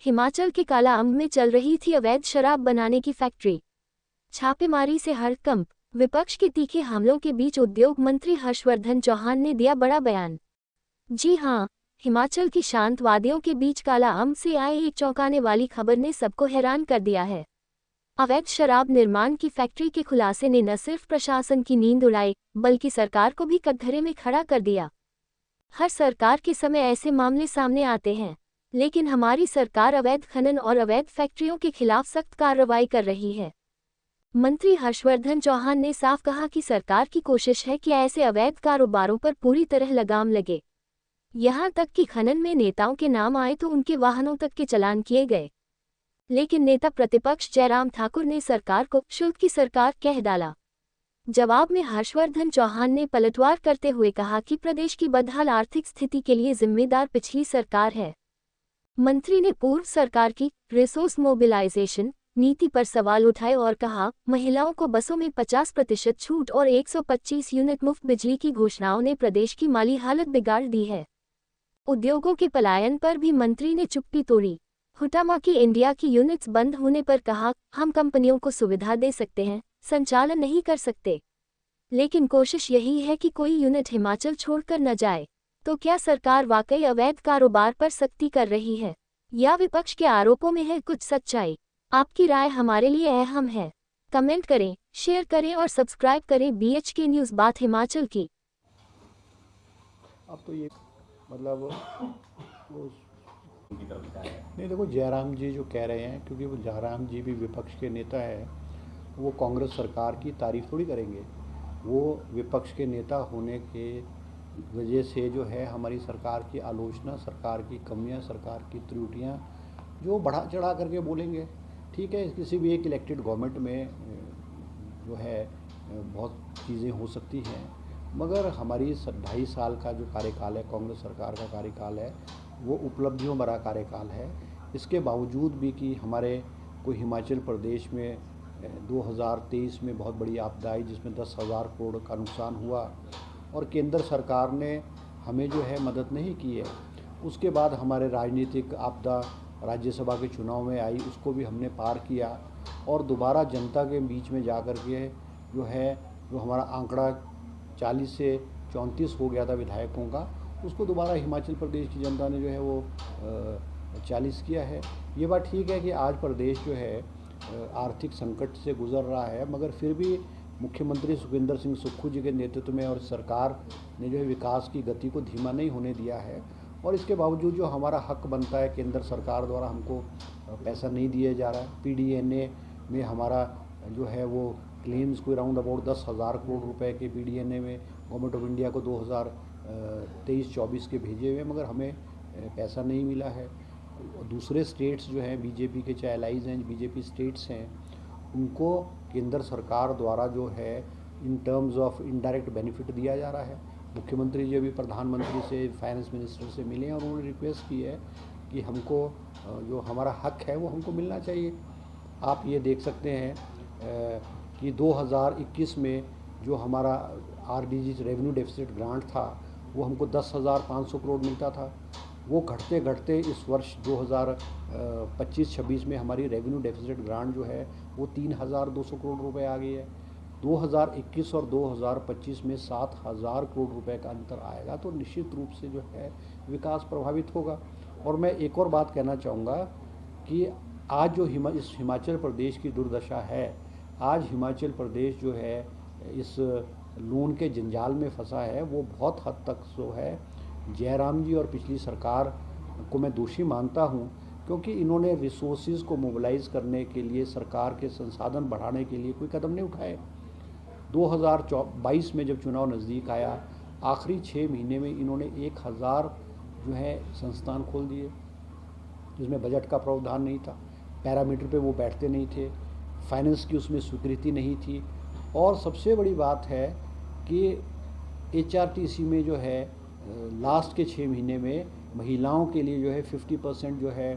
हिमाचल के कालाअंब में चल रही थी अवैध शराब बनाने की फैक्ट्री। छापेमारी से हड़कंप, विपक्ष के तीखे हमलों के बीच उद्योग मंत्री हर्षवर्धन चौहान ने दिया बड़ा बयान। जी हां, हिमाचल की शांत वादियों के बीच कालाअंब से आए एक चौंकाने वाली खबर ने सबको हैरान कर दिया है। अवैध शराब निर्माण की फैक्ट्री के खुलासे ने न सिर्फ प्रशासन की नींद उड़ाई, बल्कि सरकार को भी कटघरे में खड़ा कर दिया। हर सरकार के समय ऐसे मामले सामने आते हैं, लेकिन हमारी सरकार अवैध खनन और अवैध फैक्ट्रियों के खिलाफ सख्त कार्रवाई कर रही है। मंत्री हर्षवर्धन चौहान ने साफ कहा कि सरकार की कोशिश है कि ऐसे अवैध कारोबारों पर पूरी तरह लगाम लगे। यहां तक कि खनन में नेताओं के नाम आए तो उनके वाहनों तक के चालान किए गए। लेकिन नेता प्रतिपक्ष जयराम ठाकुर ने सरकार को शुल्क की सरकार कह डाला। जवाब में हर्षवर्धन चौहान ने पलटवार करते हुए कहा कि प्रदेश की बदहाल आर्थिक स्थिति के लिए जिम्मेदार पिछली सरकार है। मंत्री ने पूर्व सरकार की रिसोर्स मोबिलाइजेशन नीति पर सवाल उठाए और कहा, महिलाओं को बसों में 50% छूट और 125 यूनिट मुफ्त बिजली की घोषणाओं ने प्रदेश की माली हालत बिगाड़ दी है। उद्योगों के पलायन पर भी मंत्री ने चुप्पी तोड़ी। हुटामा की इंडिया की यूनिट्स बंद होने पर कहा, हम कंपनियों को सुविधा दे सकते हैं, संचालन नहीं कर सकते, लेकिन कोशिश यही है कि कोई यूनिट हिमाचल छोड़कर न जाए। तो क्या सरकार वाकई अवैध कारोबार पर सख्ती कर रही है, या विपक्ष के आरोपों में है कुछ सच्चाई? आपकी राय हमारे लिए अहम है। कमेंट करें, शेयर करें और सब्सक्राइब करें BHK न्यूज़ बात हिमाचल की। अब तो ये मतलब वो नहीं, देखो जयराम जी जो कह रहे हैं, क्योंकि वो जयराम जी भी विपक्ष के नेता हैं, वो कांग्रेस सरकार की तारीफ थोड़ी करेंगे। वो विपक्ष के नेता होने के वजह से जो है हमारी सरकार की आलोचना, सरकार की कमियां, सरकार की त्रुटियां जो बढ़ा चढ़ा करके बोलेंगे। ठीक है, किसी भी एक इलेक्टेड गवर्नमेंट में जो है बहुत चीज़ें हो सकती हैं, मगर हमारी 2.5 साल का जो कार्यकाल है, कांग्रेस सरकार का कार्यकाल है, वो उपलब्धियों भरा कार्यकाल है। इसके बावजूद भी कि हमारे कोई हिमाचल प्रदेश में 2023 में बहुत बड़ी आपदा आई जिसमें 10,000 करोड़ का नुकसान हुआ और केंद्र सरकार ने हमें जो है मदद नहीं की है। उसके बाद हमारे राजनीतिक आपदा राज्यसभा के चुनाव में आई, उसको भी हमने पार किया और दोबारा जनता के बीच में जा कर के जो हमारा आंकड़ा 40 से 34 हो गया था विधायकों का, उसको दोबारा हिमाचल प्रदेश की जनता ने जो है वो 40 किया है। ये बात ठीक है कि आज प्रदेश जो है आर्थिक संकट से गुजर रहा है, मगर फिर भी मुख्यमंत्री सुखविंदर सिंह सुक्खू जी के नेतृत्व में और सरकार ने जो है विकास की गति को धीमा नहीं होने दिया है। और इसके बावजूद जो हमारा हक बनता है, केंद्र सरकार द्वारा हमको पैसा नहीं दिया जा रहा है। PDNA में हमारा जो है वो क्लेम्स कोई राउंड अबाउट 10,000 करोड़ रुपए के PDNA में गवर्नमेंट ऑफ इंडिया को 2023-24 के भेजे हुए, मगर हमें पैसा नहीं मिला है। दूसरे स्टेट्स जो हैं बीजेपी के, चाहे एलाइज हैं, बीजेपी स्टेट्स हैं, उनको केंद्र सरकार द्वारा जो है in terms of indirect benefit दिया जा रहा है। मुख्यमंत्री जी अभी प्रधानमंत्री से, फाइनेंस मिनिस्टर से मिले और उन्होंने रिक्वेस्ट की है कि हमको जो हमारा हक है वो हमको मिलना चाहिए। आप ये देख सकते हैं कि 2021 में जो हमारा RDG रेवेन्यू डेफिसिट ग्रांट था वो हमको 10,500 करोड़ मिलता था। वो घटते घटते इस वर्ष 2025-26 में हमारी रेवेन्यू डेफिसिट ग्रांट जो है वो 3,200 करोड़ रुपए आ गई है। 2021 और 2025 में 7,000 करोड़ रुपए का अंतर आएगा, तो निश्चित रूप से जो है विकास प्रभावित होगा। और मैं एक और बात कहना चाहूँगा कि आज जो इस हिमाचल प्रदेश की दुर्दशा है, आज हिमाचल प्रदेश जो है इस लोन के जंजाल में फंसा है, वो बहुत हद तक जो है जयराम जी और पिछली सरकार को मैं दोषी मानता हूँ, क्योंकि इन्होंने रिसोर्सेज को मोबिलाइज़ करने के लिए, सरकार के संसाधन बढ़ाने के लिए कोई कदम नहीं उठाए। 2022 में जब चुनाव नज़दीक आया, आखिरी 6 महीने में इन्होंने 1,000 जो है संस्थान खोल दिए, जिसमें बजट का प्रावधान नहीं था, पैरामीटर पे वो बैठते नहीं थे, फाइनेंस की उसमें स्वीकृति नहीं थी। और सबसे बड़ी बात है कि HRTC में जो है लास्ट के 6 महीने में महिलाओं के लिए जो है 50% जो है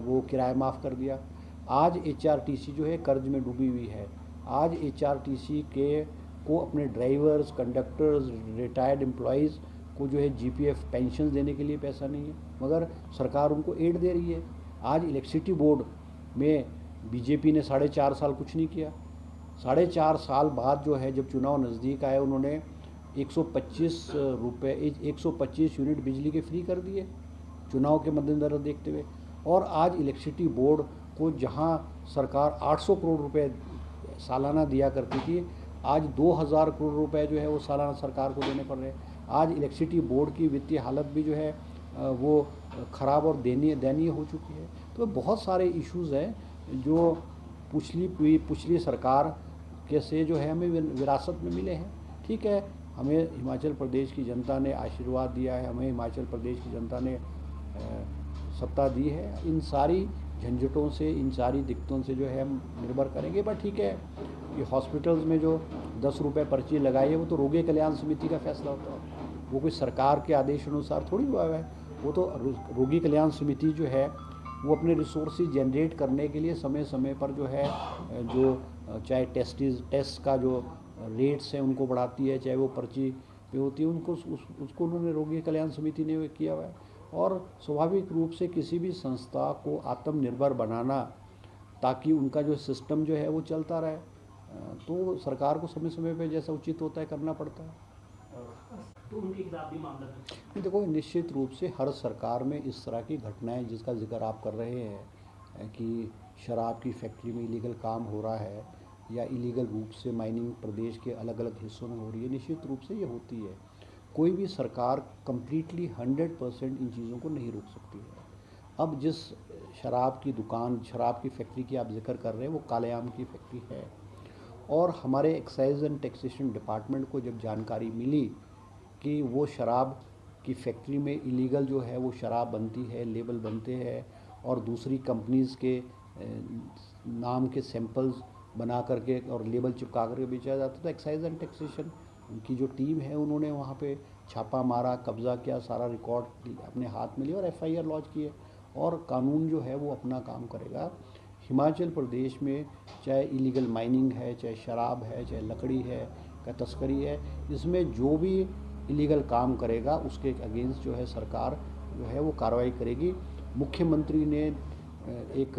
वो किराया माफ़ कर दिया। आज HRTC जो है कर्ज में डूबी हुई है। आज HRTC को अपने ड्राइवर्स, कंडक्टर्स, रिटायर्ड एम्प्लॉयज़ को जो है GPF पेंशन देने के लिए पैसा नहीं है, मगर सरकार उनको एड दे रही है। आज इलेक्ट्रिसिटी बोर्ड में बीजेपी ने 4.5 साल कुछ नहीं किया। 4.5 साल बाद जो है, जब चुनाव नज़दीक आए, उन्होंने 125 यूनिट बिजली के फ्री कर दिए चुनाव के मद्देनजर देखते हुए। और आज इलेक्ट्रिसिटी बोर्ड को जहां सरकार 800 करोड़ रुपए सालाना दिया करती थी, आज 2000 करोड़ रुपए जो है वो सालाना सरकार को देने पड़ रहे हैं। आज इलेक्ट्रिसिटी बोर्ड की वित्तीय हालत भी जो है वो ख़राब और दयनीय हो चुकी है। तो बहुत सारे इश्यूज़ हैं जो पिछली सरकार के से जो है हमें विरासत में मिले हैं। ठीक है, हमें हिमाचल प्रदेश की जनता ने आशीर्वाद दिया है, हमें हिमाचल प्रदेश की जनता ने सत्ता दी है। इन सारी झंझटों से, इन सारी दिक्कतों से जो है हम निर्भर करेंगे। बट ठीक है, ये हॉस्पिटल्स में जो 10 रुपये पर्ची लगाई है वो तो रोगी कल्याण समिति का फैसला होता है, वो कोई सरकार के आदेश अनुसार थोड़ी हुआ है। वो तो रोगी कल्याण समिति जो है वो अपने रिसोर्सेज जनरेट करने के लिए समय समय पर जो है चाहे टेस्ट का जो रेट्स हैं उनको बढ़ाती है, चाहे वो पर्ची पे होती है, उसको उन्होंने रोगी कल्याण समिति ने किया हुआ है। और स्वाभाविक रूप से किसी भी संस्था को आत्मनिर्भर बनाना, ताकि उनका जो सिस्टम जो है वो चलता रहे, तो सरकार को समय समय पे जैसा उचित होता है करना पड़ता है। तो उनके खिलाफ भी मामला देखो, निश्चित रूप से हर सरकार में इस तरह की घटनाएं जिसका जिक्र आप कर रहे हैं कि शराब की फैक्ट्री में इलीगल काम हो रहा है या इलीगल रूप से माइनिंग प्रदेश के अलग अलग हिस्सों में हो रही है, निश्चित रूप से ये होती है। कोई भी सरकार कंप्लीटली 100% इन चीज़ों को नहीं रोक सकती है। अब जिस शराब की दुकान, शराब की फैक्ट्री की आप जिक्र कर रहे हैं, वो कालेआम की फैक्ट्री है। और हमारे एक्साइज एंड टैक्सेशन डिपार्टमेंट को जब जानकारी मिली कि वो शराब की फैक्ट्री में इलीगल जो है वो शराब बनती है, लेबल बनते हैं और दूसरी कंपनीज़ के नाम के सैंपल्स बना करके और लेबल चिपका करके बेचा जाता है, तो एक्साइज एंड टैक्सेशन की जो टीम है उन्होंने वहाँ पे छापा मारा, कब्ज़ा किया, सारा रिकॉर्ड अपने हाथ में लिया और FIR लॉन्च किए। और कानून जो है वो अपना काम करेगा। हिमाचल प्रदेश में चाहे इलीगल माइनिंग है, चाहे शराब है, चाहे लकड़ी है का तस्करी है, इसमें जो भी इलीगल काम करेगा उसके अगेंस्ट जो है सरकार जो है वो कार्रवाई करेगी। मुख्यमंत्री ने एक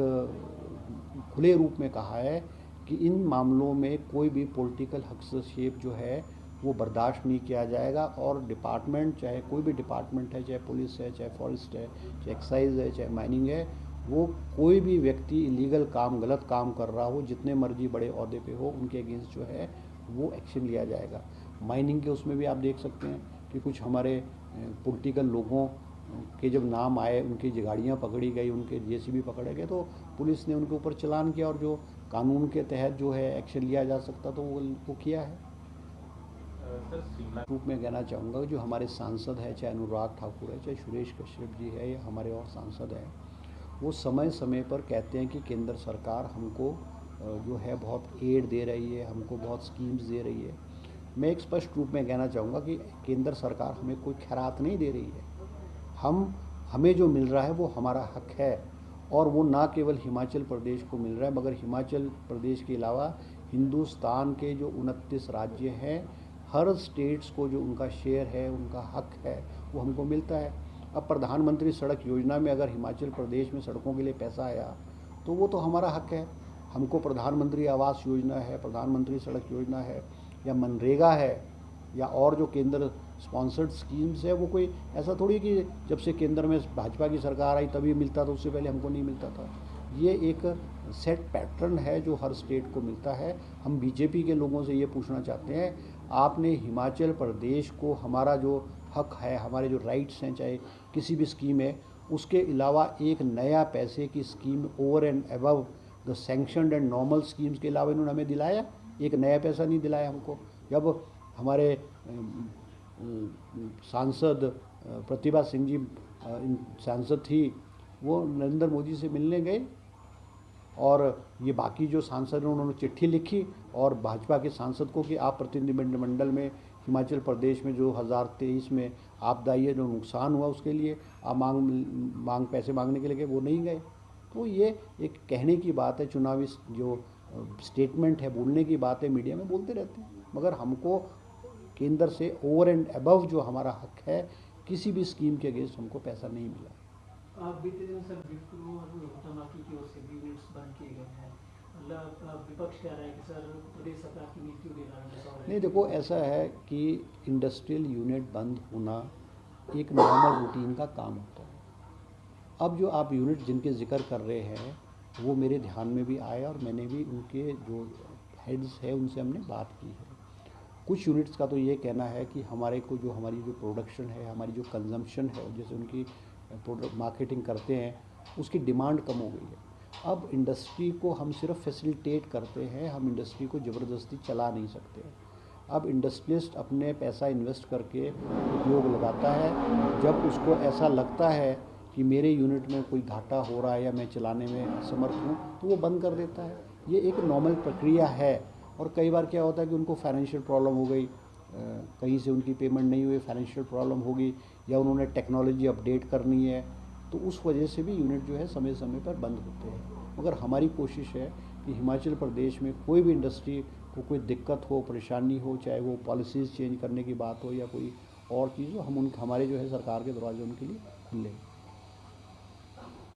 खुले रूप में कहा है कि इन मामलों में कोई भी पॉलिटिकल हस्तक्षेप जो है वो बर्दाश्त नहीं किया जाएगा। और डिपार्टमेंट, चाहे कोई भी डिपार्टमेंट है, चाहे पुलिस है, चाहे फॉरेस्ट है, चाहे एक्साइज है, चाहे माइनिंग है, वो कोई भी व्यक्ति इलीगल काम, गलत काम कर रहा हो, जितने मर्जी बड़े ओहदे पे हो, उनके अगेंस्ट जो है वो एक्शन लिया जाएगा। माइनिंग के उसमें भी आप देख सकते हैं कि कुछ हमारे पॉलिटिकल लोगों के जब नाम आए, उनकी गाड़ियाँ पकड़ी गई, उनके JCB पकड़े गए, तो पुलिस ने उनके ऊपर चालान किया और जो कानून के तहत जो है एक्शन लिया जा सकता तो वो किया है। रूप में कहना चाहूँगा जो हमारे सांसद है, चाहे अनुराग ठाकुर है, चाहे सुरेश कश्यप जी है, या हमारे और सांसद हैं, वो समय समय पर कहते हैं कि केंद्र सरकार हमको जो है बहुत एड दे रही है, हमको बहुत स्कीम्स दे रही है। मैं एक स्पष्ट रूप में कहना चाहूँगा कि केंद्र सरकार हमें कोई खैरात नहीं दे रही है। हमें जो मिल रहा है वो हमारा हक है, और वो ना केवल हिमाचल प्रदेश को मिल रहा है, मगर हिमाचल प्रदेश के अलावा हिंदुस्तान के जो 29 राज्य हैं, हर स्टेट्स को जो उनका शेयर है, उनका हक है, वो हमको मिलता है। अब प्रधानमंत्री सड़क योजना में अगर हिमाचल प्रदेश में सड़कों के लिए पैसा आया तो वो तो हमारा हक है। हमको प्रधानमंत्री आवास योजना है, प्रधानमंत्री सड़क योजना है, या मनरेगा है, या और जो केंद्र स्पॉन्सर्ड स्कीम्स है, वो कोई ऐसा थोड़ी कि जब से केंद्र में भाजपा की सरकार आई तभी मिलता था, उससे पहले हमको नहीं मिलता था। ये एक सेट पैटर्न है जो हर स्टेट को मिलता है। हम बीजेपी के लोगों से ये पूछना चाहते हैं, आपने हिमाचल प्रदेश को हमारा जो हक है, हमारे जो राइट्स हैं, चाहे किसी भी स्कीम है, उसके अलावा एक नया पैसे की scheme over and above the sanctioned and normal schemes के अलावा इन्होंने हमें दिलाया? एक नया पैसा नहीं दिलाया हमको। जब हमारे सांसद प्रतिभा सिंह जी सांसद थी, वो नरेंद्र मोदी से मिलने गए, और ये बाकी जो सांसद हैं उन्होंने चिट्ठी लिखी और भाजपा के सांसद को कि आप प्रतिनिधिमंडल में हिमाचल प्रदेश में जो 2023 में आपदा आई है, जो नुकसान हुआ, उसके लिए आप पैसे मांगने के लिए, वो नहीं गए। तो ये एक कहने की बात है, चुनावी जो स्टेटमेंट है, बोलने की बात है, मीडिया में बोलते रहते हैं, मगर हमको केंद्र से ओवर एंड अबव जो हमारा हक है, किसी भी स्कीम के अगेंस्ट हमको पैसा नहीं मिला। बीते दिन सर विप्रो और तमाकी की ओर से भी यूनिट्स बंद किए गए हैं। मतलब विपक्ष कह रहा है कि सर प्रदेश सरकार की नीतियों के कारण ऐसा हो रहा है। नहीं, देखो ऐसा है कि इंडस्ट्रियल यूनिट बंद होना एक नॉर्मल रूटीन का काम होता है। अब जो आप यूनिट जिनके जिक्र कर रहे हैं वो मेरे ध्यान में भी आए और मैंने भी उनके जो हेड्स है उनसे हमने बात की है। कुछ यूनिट्स का तो ये कहना है कि हमारे को जो हमारी जो प्रोडक्शन है, हमारी जो कंजम्पशन है, जैसे उनकी प्रोडक्ट मार्केटिंग करते हैं उसकी डिमांड कम हो गई है। अब इंडस्ट्री को हम सिर्फ फैसिलिटेट करते हैं, हम इंडस्ट्री को ज़बरदस्ती चला नहीं सकते। अब इंडस्ट्रियलिस्ट अपने पैसा इन्वेस्ट करके उद्योग लगाता है, जब उसको ऐसा लगता है कि मेरे यूनिट में कोई घाटा हो रहा है या मैं चलाने में असमर्थ हूँ तो वो बंद कर देता है। ये एक नॉर्मल प्रक्रिया है। और कई बार क्या होता है कि उनको फाइनेंशियल प्रॉब्लम हो गई, कहीं से उनकी पेमेंट नहीं हुई, फाइनेंशियल प्रॉब्लम होगी, या उन्होंने टेक्नोलॉजी अपडेट करनी है, तो उस वजह से भी यूनिट जो है समय समय पर बंद होते हैं। मगर हमारी कोशिश है कि हिमाचल प्रदेश में कोई भी इंडस्ट्री को कोई दिक्कत हो, परेशानी हो, चाहे वो पॉलिसीज़ चेंज करने की बात हो या कोई और चीज़ हो, हम हमारे जो है सरकार के दरवाजे उनके लिए खुले हैं।